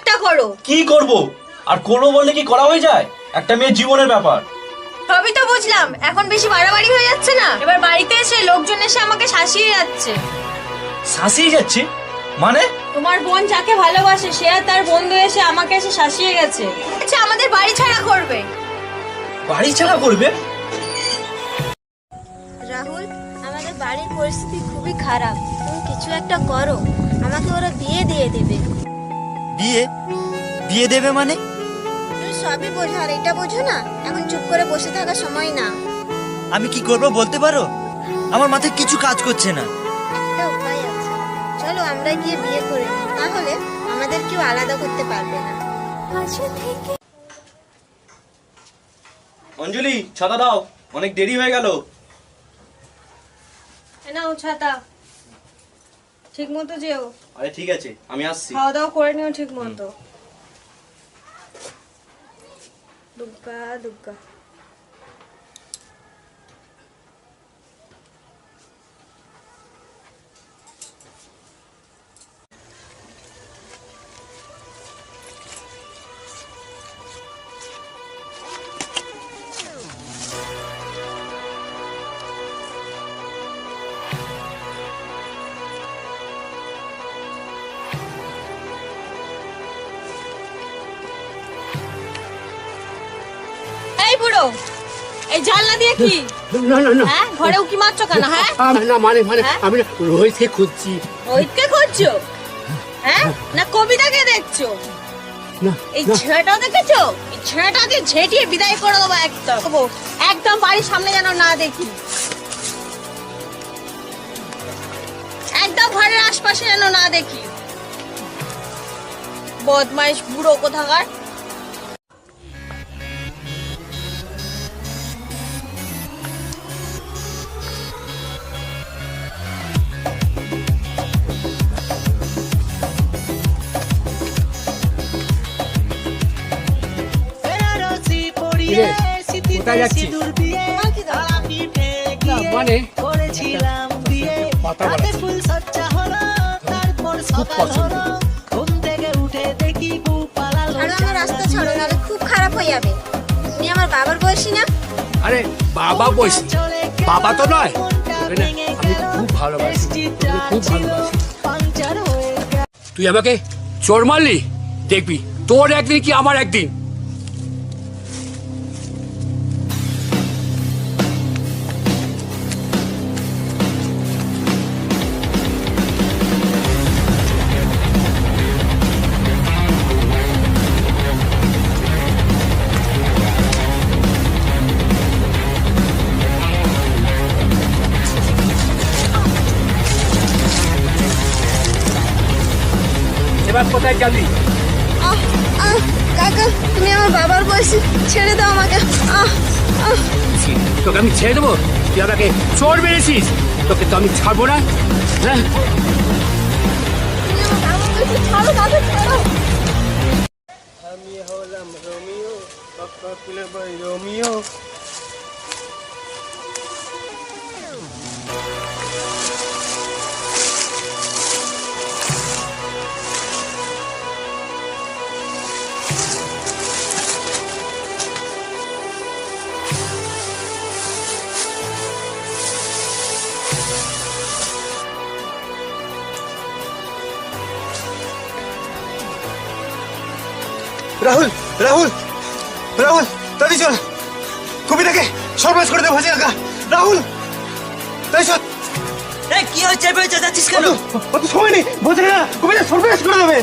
একটা করো। কি করব? আর করবো বললে কি করা হয়ে যায়? একটা মেয়ের জীবনের ব্যাপার। সবই তো বুঝলাম, এখন বেশি বাড়াবাড়ি হয়ে যাচ্ছে না? এবার বাড়িতে এসে লোকজন এসে আমাকে শাসিয়ে যাচ্ছে। শাসিয়ে যাচ্ছে মানে? তোমার বোন যাকে ভালোবাসে সে আর তার বন্ধু এসে আমাকে এসে শাসিয়ে গেছে। আচ্ছা, আমাদের বাড়ি ছাড়া করবে। বাড়ি ছাড়া করবে? রাহুল, আমাদের বাড়ির পরিস্থিতি খুবই খারাপ, তুমি কিছু একটা করো, আমাকে ওরা বিয়ে দিয়ে দেবে। বিয়ে বিয়ে দেবে মানে? তুমি সবই বোঝো আর এটা বোঝো না? এখন চুপ করে বসে থাকার সময় না। আমি কি করব বলতে পারো? আমার মাথায় কিছু কাজ করছে না। একটা উপায় আছে, চলো আমরা গিয়ে বিয়ে করে নিই, তাহলে আমাদের কেউ আলাদা করতে পারবে না। অঞ্জলি, ছাতা দাও, অনেক দেরি হয়ে গেল। নাও ছাতা, ঠিক মতো যেও। আরে ঠিক আছে, আমি আসছি। খাওয়া দাওয়া করে নিও ঠিক মতো। দুগ্গা দুগ্গা। এই বুড়ো, এই জানলা দিয়ে কি? না না না, হ্যাঁ, ঘরে উকি মারছো কেন? হ্যাঁ, না মানে হ্যাঁ? আমি না রোহিতকে খুঁজছি। রোহিতকে খুঁজছো? হ্যাঁ, না কবিতাকে দেখছো? না এই না, ছেলেটা দেখেছো? এই ছেলেটা দিয়ে ঝেঁটিয়ে বিদায় করে দেবো একদম। একদম বাড়ির সামনে যেন না দেখি, একদম ঘরের আশপাশে যেন না দেখি। বদমাইশ বুড়ো কোথাকার। কিরে, কোথায় যাচ্ছিস? না মানে কথা বলা খুব পছন্দ। ছাড়ো, আমার রাস্তা ছাড়ো, নাহলে খুব খারাপ হয়ে যাবে। তুমি আমার বাবার বয়সী না? আরে বাবা বয়স, বাবা তো নয়। তোকে না আমি খুব ভালোবাসি, তোকে খুব ভালোবাসি। তুই আমাকে চোর মারলি, দেখবি তোর একদিন কি আমার একদিন। এবার কোথায় যাবি? কাকা, তুমি আমার বাবার বয়সী, ছেড়ে দাও আমাকে। তোকে আমি ছেড়ে দেবো? তুই আমাকে চোর মেরেছিস, তোকে তো আমি ছাড়বো না। হ্যাঁ, তুমি আমার বাবার বয়সী, ছাড়ো দাদা, ছাড়ো। আমি হলাম রোমিও, পাপ্পা কুলে বই রোমিও। রাহুল রাহুল রাহুল, তাড়াতাড়ি চল, কবিতাকে সর্বনাশ করে দেবো। কাকা রাহুল, তাই চল। কি হয়েছে? যাচ্ছিস কেন? অত সময় নেই, বোঝে না, কবিতা সর্বনাশ করে দেবে।